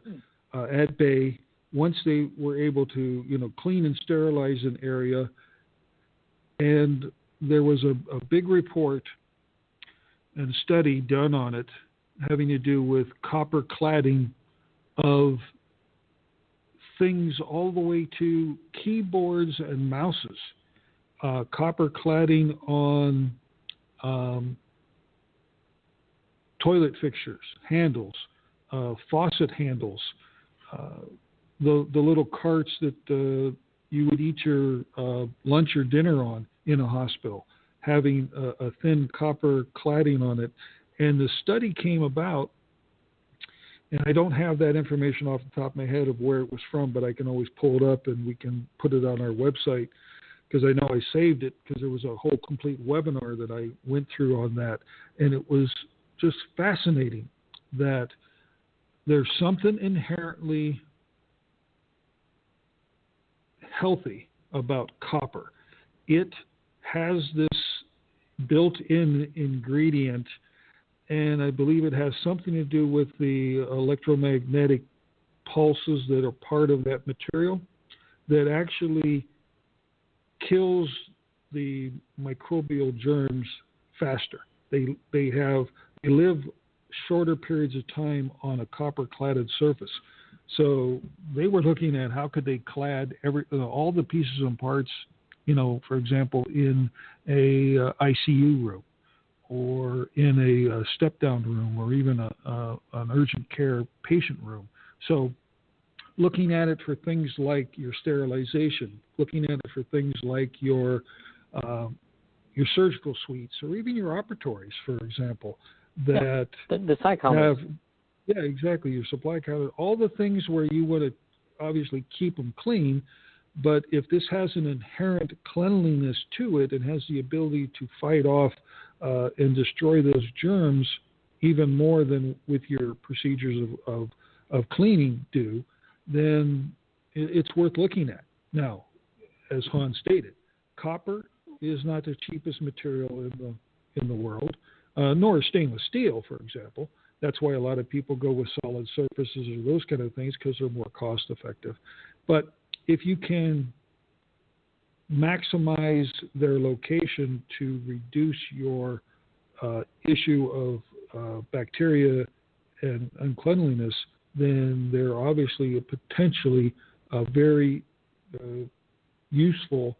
Speaker 2: at bay. Once they were able to, clean and sterilize an area, and there was a big report and study done on it having to do with copper cladding of things all the way to keyboards and mouses, copper cladding on toilet fixtures, handles, faucet handles, the little carts that you would eat your lunch or dinner on in a hospital, having a thin copper cladding on it. And the study came about, and I don't have that information off the top of my head of where it was from, but I can always pull it up and we can put it on our website, because I know I saved it because there was a whole complete webinar that I went through on that. And it was just fascinating that there's something inherently healthy about copper. It has this built-in ingredient, and I believe it has something to do with the electromagnetic pulses that are part of that material that actually kills the microbial germs faster. They live shorter periods of time on a copper-cladded surface. So they were looking at how could they clad all the pieces and parts, for example, in a ICU room or in a step-down room or even an urgent care patient room. So looking at it for things like your sterilization, looking at it for things like your surgical suites or even your operatories, for example, that
Speaker 3: the side counters.
Speaker 2: Yeah, exactly. Your supply counter, all the things where you want to obviously keep them clean, but if this has an inherent cleanliness to it and has the ability to fight off and destroy those germs even more than with your procedures of cleaning do, then it's worth looking at. Now, as Hans stated, copper is not the cheapest material in the world, nor is stainless steel, for example. That's why a lot of people go with solid surfaces or those kind of things, because they're more cost effective. But if you can maximize their location to reduce your issue of bacteria and uncleanliness, then they're obviously a potentially very useful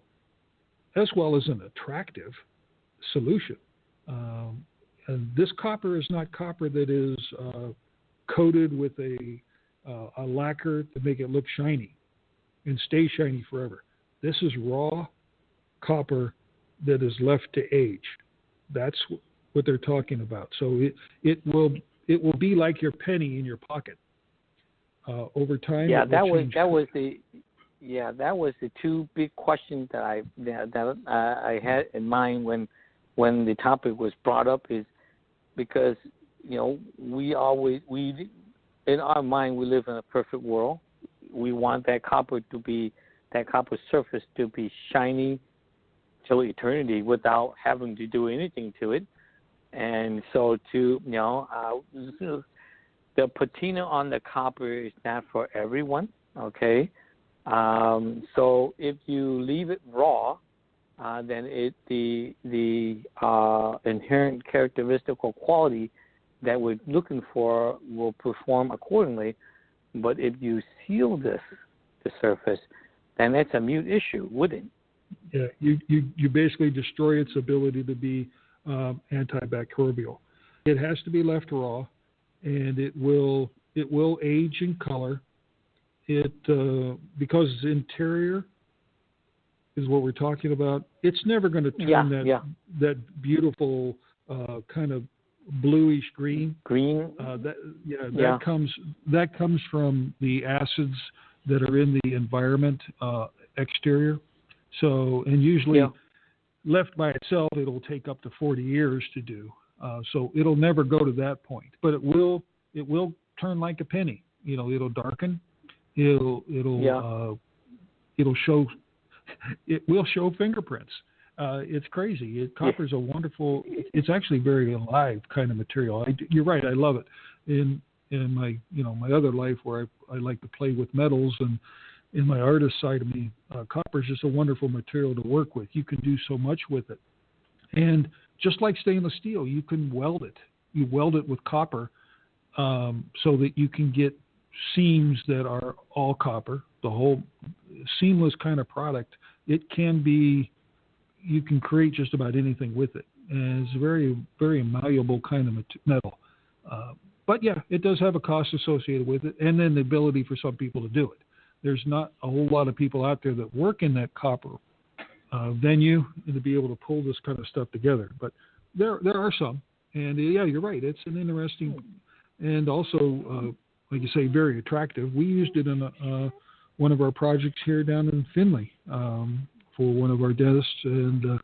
Speaker 2: as well as an attractive solution. And this copper is not copper that is coated with a lacquer to make it look shiny and stay shiny forever. This is raw copper that is left to age. That's what they're talking about. So it will be like your penny in your pocket. Over time,
Speaker 3: yeah, that was the two big questions that I had in mind when the topic was brought up, is because we in our mind we live in a perfect world. We want that copper surface to be shiny till eternity without having to do anything to it. And so the patina on the copper is not for everyone, okay? So if you leave it raw, then the inherent characteristic or quality that we're looking for will perform accordingly. But if you seal the surface, then that's a mute issue, wouldn't it?
Speaker 2: Yeah, you basically destroy its ability to be antibacterial. It has to be left raw, and it will age in color. It because it's interior is what we're talking about. It's never going to turn that beautiful kind of bluish green.
Speaker 3: Green.
Speaker 2: That comes from the acids that are in the environment exterior. So, and usually left by itself, it'll take up to 40 years to do. So it'll never go to that point, but it will turn like a penny. It'll darken. It'll show. It will show fingerprints. It's crazy. Copper's a wonderful. It's actually very alive kind of material. You're right. I love it. In my my other life where I like to play with metals, and in my artist side of me, copper is just a wonderful material to work with. You can do so much with it, and just like stainless steel, you can weld it. You weld it with copper, so that you can get seams that are all copper. The whole seamless kind of product. It can be. You can create just about anything with it, and it's a very, very malleable kind of metal. But yeah, it does have a cost associated with it, and then the ability for some people to do it. There's not a whole lot of people out there that work in that copper venue and to be able to pull this kind of stuff together. But there are some, and yeah, you're right. It's an interesting, and also, like you say, very attractive. We used it in one of our projects here down in Findlay for one of our dentists, and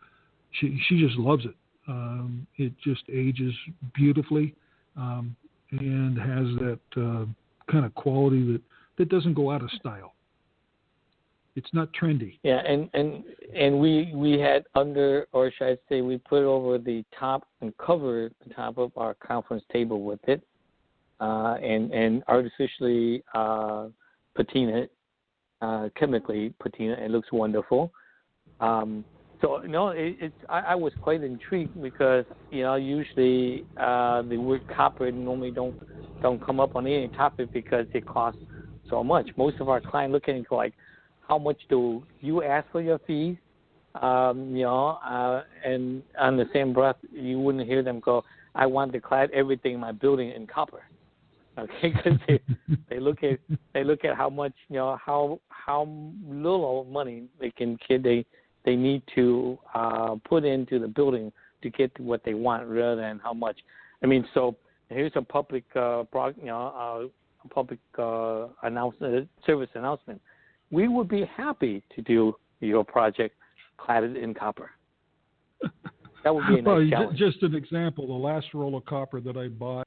Speaker 2: she just loves it. It just ages beautifully. And has that kind of quality that doesn't go out of style. It's not trendy.
Speaker 3: Yeah, and we had under, or should I say, we put over the top and covered the top of our conference table with it, and artificially patina it, chemically patina. It looks wonderful. So I was quite intrigued because usually the word copper normally don't come up on any topic because it costs so much. Most of our clients look at it like, how much do you ask for your fees? And on the same breath, you wouldn't hear them go, I want to clad everything in my building in copper. Okay, because they look at how much how little money they need to put into the building to get what they want, rather than how much. I mean, so here's a public, service announcement. We would be happy to do your project cladded in copper. That would be a nice challenge.
Speaker 2: Just an example. The last roll of copper that I bought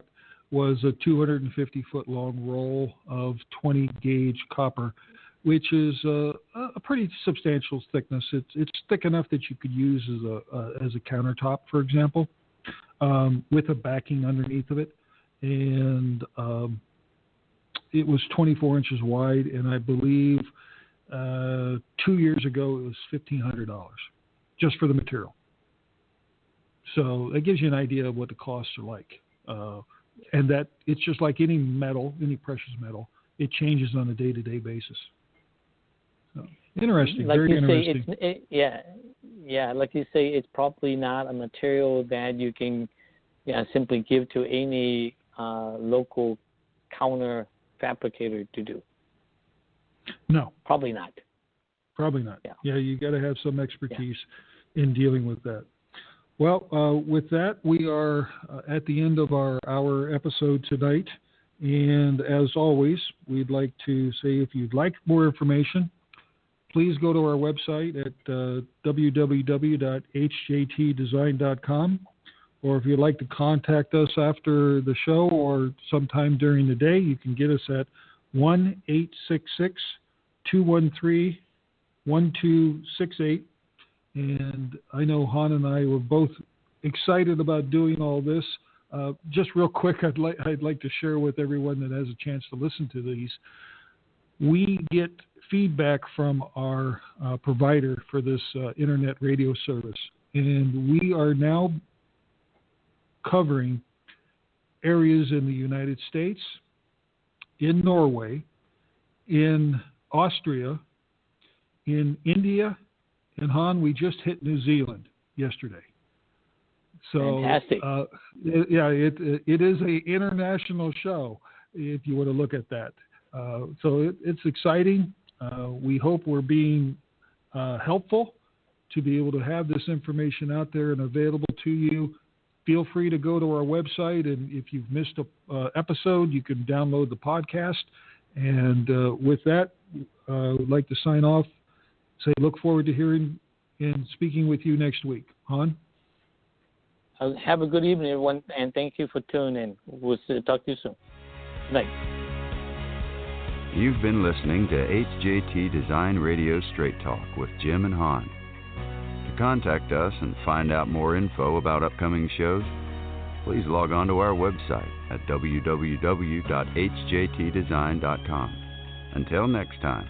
Speaker 2: was a 250-foot long roll of 20-gauge copper, which is a pretty substantial thickness. It's thick enough that you could use as a countertop, for example, with a backing underneath of it. And it was 24 inches wide, and I believe 2 years ago it was $1,500 just for the material. So that gives you an idea of what the costs are like. And that it's just like any metal, any precious metal, it changes on a day-to-day basis. So, interesting,
Speaker 3: like
Speaker 2: very
Speaker 3: you
Speaker 2: interesting.
Speaker 3: Say, like you say, it's probably not a material that you can simply give to any local counter fabricator to do.
Speaker 2: No.
Speaker 3: Probably not.
Speaker 2: Yeah, you got to have some expertise in dealing with that. Well, with that, we are at the end of our episode tonight. And as always, we'd like to say if you'd like more information, please go to our website at www.hjtdesign.com. Or if you'd like to contact us after the show or sometime during the day, you can get us at 1-866-213-1268. And I know Han and I were both excited about doing all this. Just real quick, I'd like to share with everyone that has a chance to listen to these. We get feedback from our provider for this internet radio service, and we are now covering areas in the United States, in Norway, in Austria, in India, and Han, we just hit New Zealand yesterday. So,
Speaker 3: fantastic.
Speaker 2: It is an international show, if you want to look at that. So it's exciting. We hope we're being helpful to be able to have this information out there and available to you. Feel free to go to our website, and if you've missed an episode, you can download the podcast. And with that, would like to sign off. Say, look forward to hearing and speaking with you next week. Han?
Speaker 3: Have a good evening, everyone, and thank you for tuning in. We'll talk to you soon. Good night.
Speaker 1: You've been listening to HJT Design Radio Straight Talk with Jim and Han. To contact us and find out more info about upcoming shows, please log on to our website at www.hjtdesign.com. Until next time.